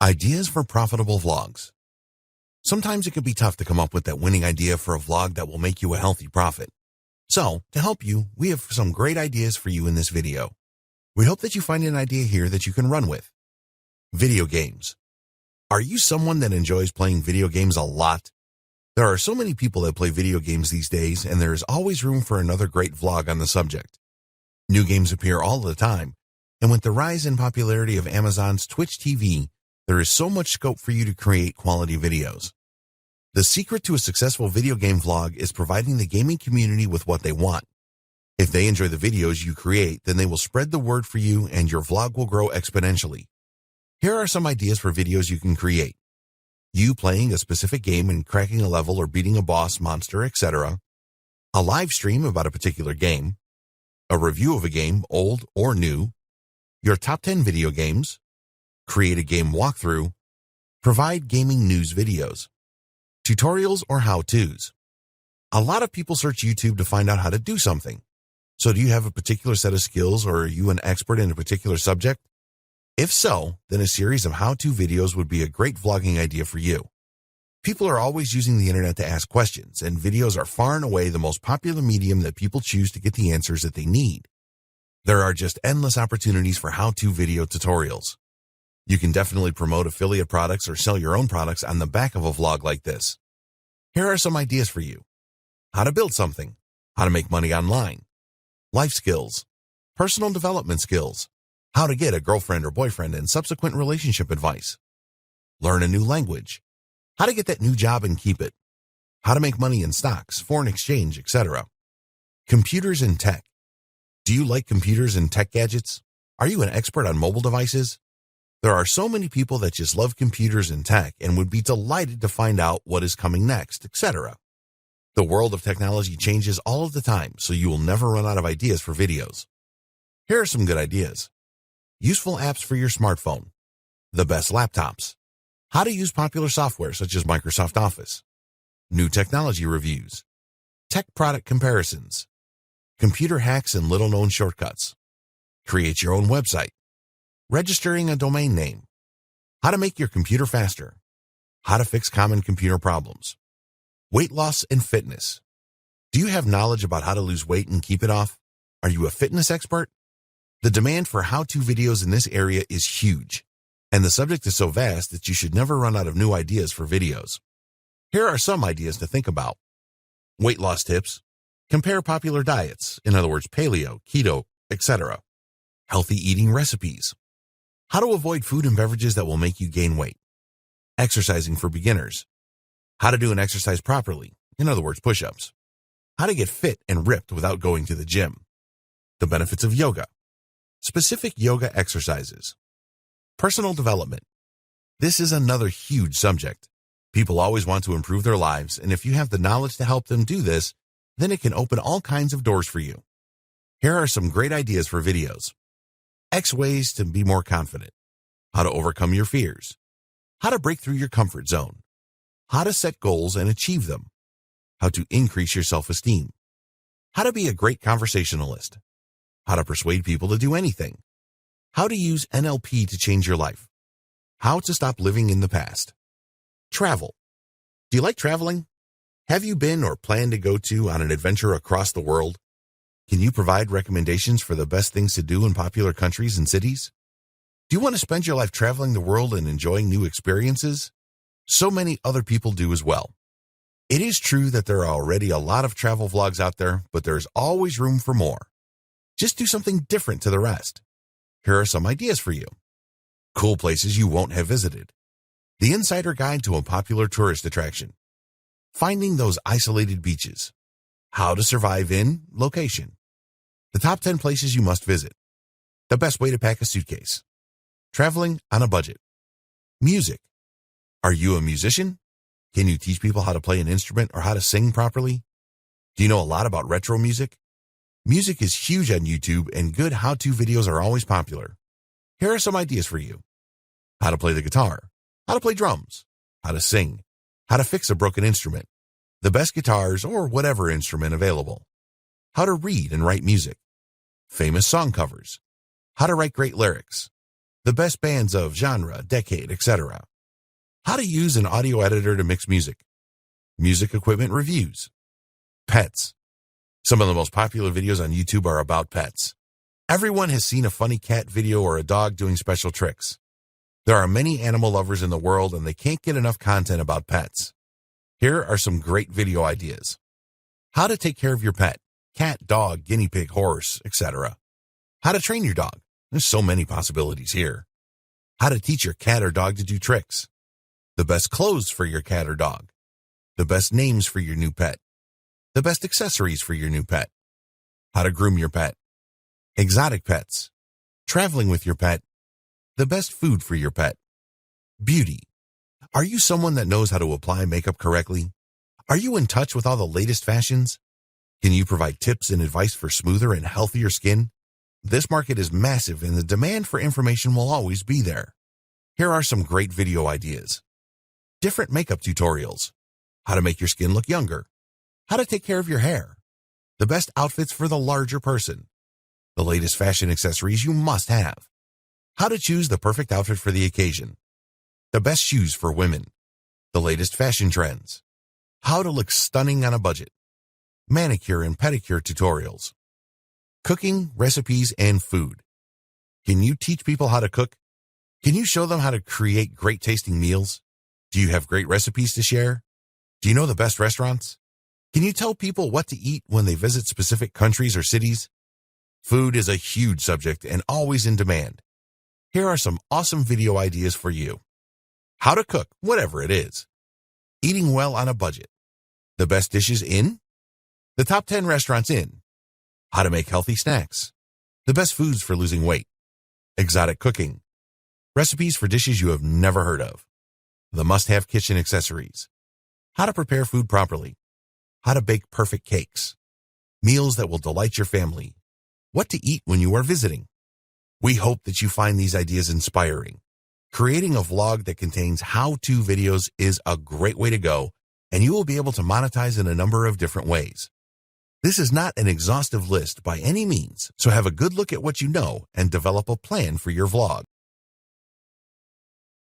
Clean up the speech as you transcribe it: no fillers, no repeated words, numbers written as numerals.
Ideas for profitable vlogs. Sometimes it can be tough to come up with that winning idea for a vlog that will make you a healthy profit. So, to help you, we have some great ideas for you in this video. We hope that you find an idea here that you can run with. Video games. Are you someone that enjoys playing video games a lot? There are so many people that play video games these days, and there is always room for another great vlog on the subject. New games appear all the time, and with the rise in popularity of Amazon's Twitch TV, there is so much scope for you to create quality videos. The secret to a successful video game vlog is providing the gaming community with what they want. If they enjoy the videos you create, then they will spread the word for you and your vlog will grow exponentially. Here are some ideas for videos you can create. You playing a specific game and cracking a level or beating a boss, monster, etc. A live stream about a particular game. A review of a game, old or new. Your top 10 video games. Create a game walkthrough. Provide gaming news videos. Tutorials or how-tos. A lot of people search YouTube to find out how to do something. So do you have a particular set of skills, or are you an expert in a particular subject? If so, then a series of how-to videos would be a great vlogging idea for you. People are always using the internet to ask questions, and videos are far and away the most popular medium that people choose to get the answers that they need. There are just endless opportunities for how-to video tutorials. You can definitely promote affiliate products or sell your own products on the back of a vlog like this. Here are some ideas for you. How to build something. How to make money online. Life skills. Personal development skills. How to get a girlfriend or boyfriend and subsequent relationship advice. Learn a new language. How to get that new job and keep it. How to make money in stocks, foreign exchange, etc. Computers and tech. Do you like computers and tech gadgets? Are you an expert on mobile devices? There are so many people that just love computers and tech and would be delighted to find out what is coming next, etc. The world of technology changes all of the time, so you will never run out of ideas for videos. Here are some good ideas. Useful apps for your smartphone. The best laptops. How to use popular software such as Microsoft Office. New technology reviews. Tech product comparisons. Computer hacks and little-known shortcuts. Create your own website. Registering a domain name. How to make your computer faster. How to fix common computer problems. Weight loss and fitness. Do you have knowledge about how to lose weight and keep it off? Are you a fitness expert? The demand for how-to videos in this area is huge, and the subject is so vast that you should never run out of new ideas for videos. Here are some ideas to think about. Weight loss tips. Compare popular diets, in other words, paleo, keto, etc. Healthy eating recipes. How to avoid food and beverages that will make you gain weight. Exercising for beginners. How to do an exercise properly, in other words, push-ups. How to get fit and ripped without going to the gym. The benefits of yoga. Specific yoga exercises. Personal development. This is another huge subject. People always want to improve their lives, and if you have the knowledge to help them do this, then it can open all kinds of doors for you. Here are some great ideas for videos. X ways to be more confident. How to overcome your fears. How to break through your comfort zone. How to set goals and achieve them. How to increase your self-esteem. How to be a great conversationalist. How to persuade people to do anything. How to use NLP to change your life. How to stop living in the past. Travel. Do you like traveling? Have you been or plan to go on an adventure across the world? Can you provide recommendations for the best things to do in popular countries and cities? Do you want to spend your life traveling the world and enjoying new experiences? So many other people do as well. It is true that there are already a lot of travel vlogs out there, but there's always room for more. Just do something different to the rest. Here are some ideas for you. Cool places you won't have visited. The insider guide to a popular tourist attraction. Finding those isolated beaches. How to survive in location. The top 10 places you must visit. The best way to pack a suitcase. Traveling on a budget. Music. Are you a musician? Can you teach people how to play an instrument or how to sing properly? Do you know a lot about retro music? Music is huge on YouTube, and good how-to videos are always popular. Here are some ideas for you. How to play the guitar. How to play drums. How to sing. How to fix a broken instrument. The best guitars or whatever instrument available. How to read and write music. Famous song covers. How to write great lyrics. the best bands of genre, decade, etc. How to use an audio editor to mix music, music equipment reviews, pets. Some of the most popular videos on YouTube are about pets. Everyone has seen a funny cat video or a dog doing special tricks. There are many animal lovers in the world and they can't get enough content about pets. Here are some great video ideas. How to take care of your pet, cat, dog, guinea pig, horse, etc. How to train your dog. There's so many possibilities here. How to teach your cat or dog to do tricks. The best clothes for your cat or dog. The best names for your new pet. The best accessories for your new pet. How to groom your pet. Exotic pets. Traveling with your pet. The best food for your pet. Beauty. Are you someone that knows how to apply makeup correctly? Are you in touch with all the latest fashions? Can you provide tips and advice for smoother and healthier skin? This market is massive and the demand for information will always be there. Here are some great video ideas. Different makeup tutorials. How to make your skin look younger. How to take care of your hair. The best outfits for the larger person. The latest fashion accessories you must have. How to choose the perfect outfit for the occasion. The best shoes for women. The latest fashion trends. How to look stunning on a budget. Manicure and pedicure tutorials. Cooking, recipes, and food. Can you teach people how to cook? Can you show them how to create great tasting meals? Do you have great recipes to share? Do you know the best restaurants? Can you tell people what to eat when they visit specific countries or cities? Food is a huge subject and always in demand. Here are some awesome video ideas for you. How to cook, whatever it is. Eating well on a budget. The best dishes in? The top 10 restaurants in. How to make healthy snacks. The best foods for losing weight. Exotic cooking. Recipes for dishes you have never heard of. The must-have kitchen accessories. How to prepare food properly. How to bake perfect cakes. Meals that will delight your family. What to eat when you are visiting. We hope that you find these ideas inspiring. Creating a vlog that contains how-to videos is a great way to go, and you will be able to monetize in a number of different ways. This is not an exhaustive list by any means, so have a good look at what you know and develop a plan for your vlog.